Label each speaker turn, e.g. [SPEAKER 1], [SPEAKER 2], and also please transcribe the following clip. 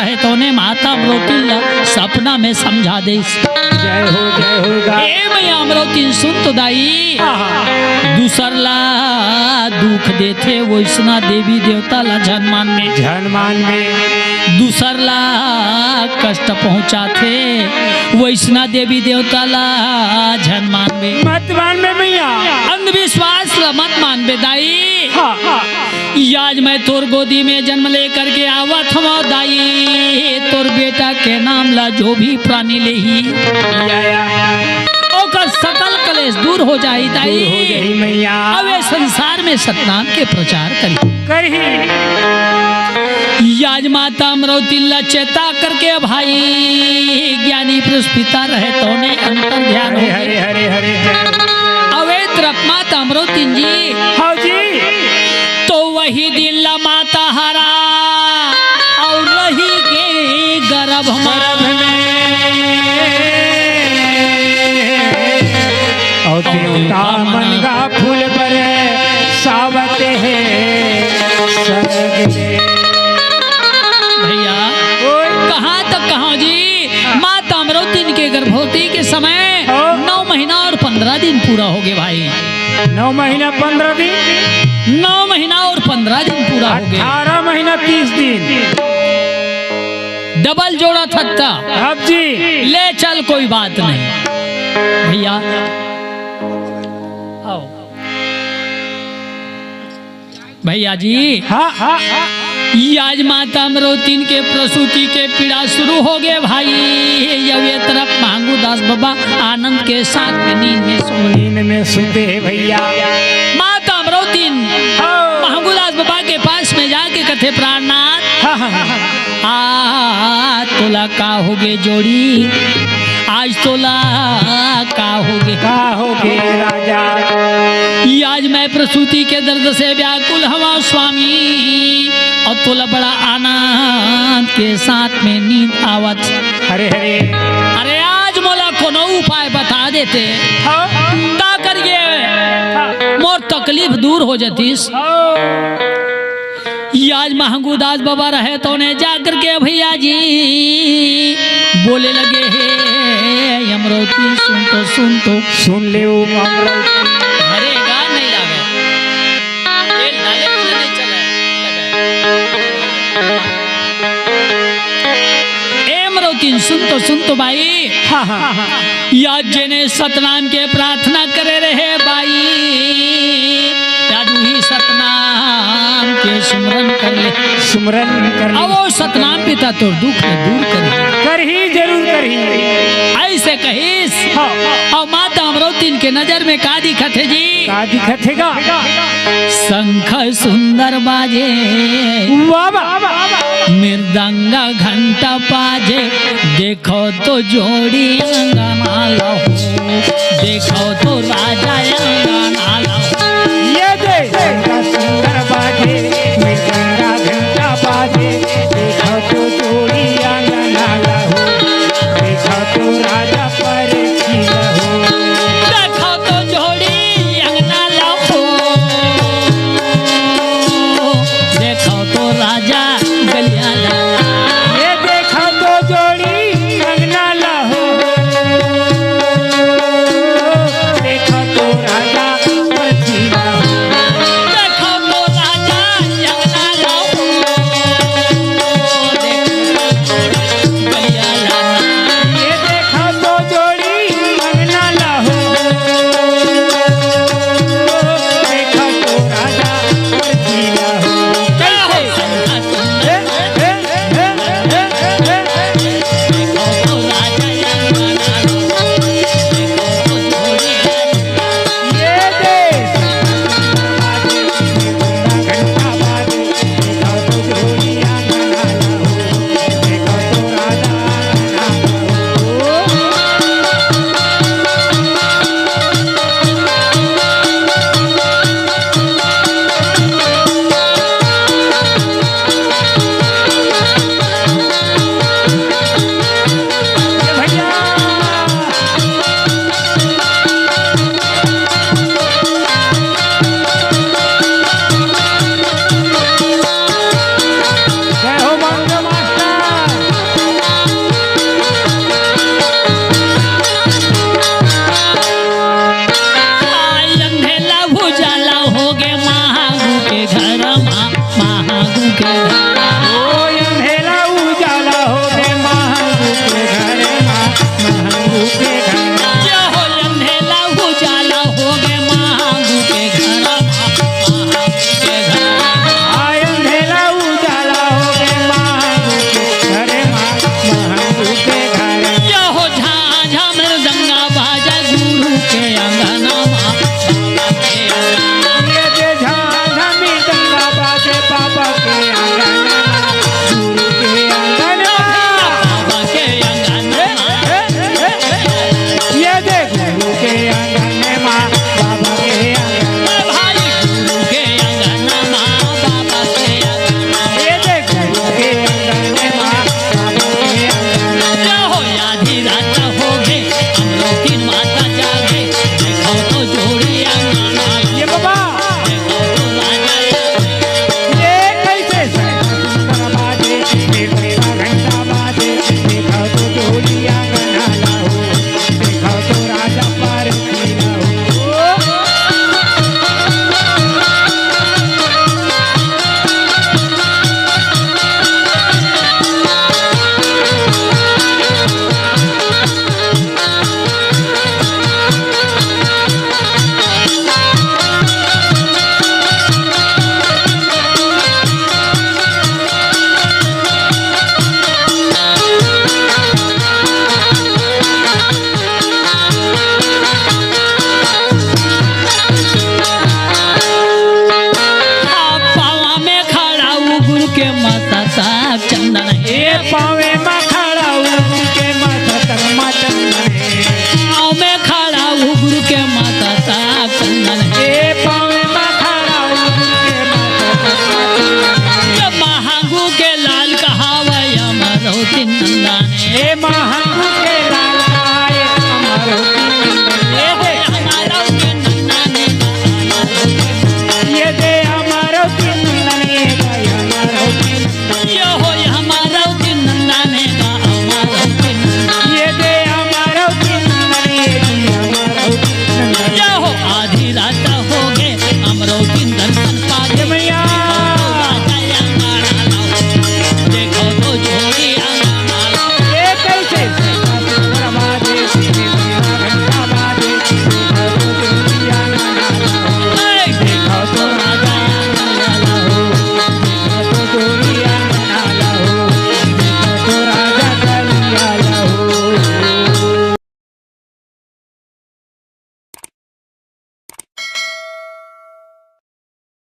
[SPEAKER 1] रहे तो ने माता अमरोती सपना में समझा दे।
[SPEAKER 2] जय हो
[SPEAKER 1] ए मैया अमरोती सुन तो दाई, दूसरला दुख देते वैष्णा देवी देवता ला जन्मान में दूसरला कष्ट पहुंचाते वैष्णा देवी देवता ला जन्मान में।
[SPEAKER 2] मत मान में मैया,
[SPEAKER 1] अंधविश्वास ला मत मान बे दाई। आज मैं तोर गोदी में जन्म लेकर के आवत हूँ दाई, तोर बेटा के नाम ला जो भी प्राणी ले ही ओकर सकल कलेश दूर हो जाई दाई।
[SPEAKER 2] मैया
[SPEAKER 1] अवे संसार में सतनाम के प्रचार करी। आज माता अमरोती ला चेता करके भाई ज्ञानी पुरुष पिता रहे तो ने अंतर ध्यान हो
[SPEAKER 2] हरे हरे हरे
[SPEAKER 1] अवे तरफ माता अमरोती जी
[SPEAKER 2] हाँ जी,
[SPEAKER 1] तो वही दिन ला माता हरा और रही के गर्भ में
[SPEAKER 2] और देवता मन का फूल पर सावत है
[SPEAKER 1] भैया। कहाँ तक कहाँ जी, माता अमरोती के गर्भवती के समय 9 महीना और 15 दिन पूरा हो गए भाई।
[SPEAKER 2] 9 महीना 15 दिन
[SPEAKER 1] 9 महीना और 15 दिन पूरा हो गए।
[SPEAKER 2] 18 महीना 30 दिन
[SPEAKER 1] डबल जोड़ा थत्ता।
[SPEAKER 2] अब जी
[SPEAKER 1] ले चल कोई बात नहीं भैया। आओ भैया जी।
[SPEAKER 2] हाँ हाँ
[SPEAKER 1] आज माता अमरोती के प्रसूति के पीड़ा शुरू हो गए भाई। ये तरफ मांगू दास बाबा आनंद के साथ में नींद
[SPEAKER 2] में सुनते हैं भैया।
[SPEAKER 1] माता अमरोती मांगू दास बाबा के पास में जाके कथे प्राणनाथ तोला का होगे जोड़ी, आज तोला का होगे
[SPEAKER 2] राजा।
[SPEAKER 1] आज मैं प्रसूति के दर्द से व्याकुल हवा स्वामी, और तोला बड़ा आनंद के साथ में नींद आवत।
[SPEAKER 2] हरे हरे
[SPEAKER 1] अरे आज मोला कोनो उपाय बता देते ता करिए मोर तकलीफ दूर हो जातीस। आज महंगू दास बाबा रहे तो ने जाकर के भैया जी बोले लगे हे अमरोती सुन
[SPEAKER 2] ले
[SPEAKER 1] अरे गा नहीं लगे तेल डाले तो नहीं चला ए अमरोती सुन तो भाई। या जेने सतनाम के प्रार्थना करे रहे बाई, यादू ही सतनाम के सुमरन कर ले। अब वो सतनाम पिता तो दुख दूर
[SPEAKER 2] जरूर करही
[SPEAKER 1] ऐसे कहीस। और माता अमरोती के नजर में का दिखत है जी,
[SPEAKER 2] का दिखतेगा
[SPEAKER 1] शंख सुंदर बाजे मृदंगा घंटा बाजे, देखो तो जोड़ी अंगना लो, देखो तो राजा अंगना लो।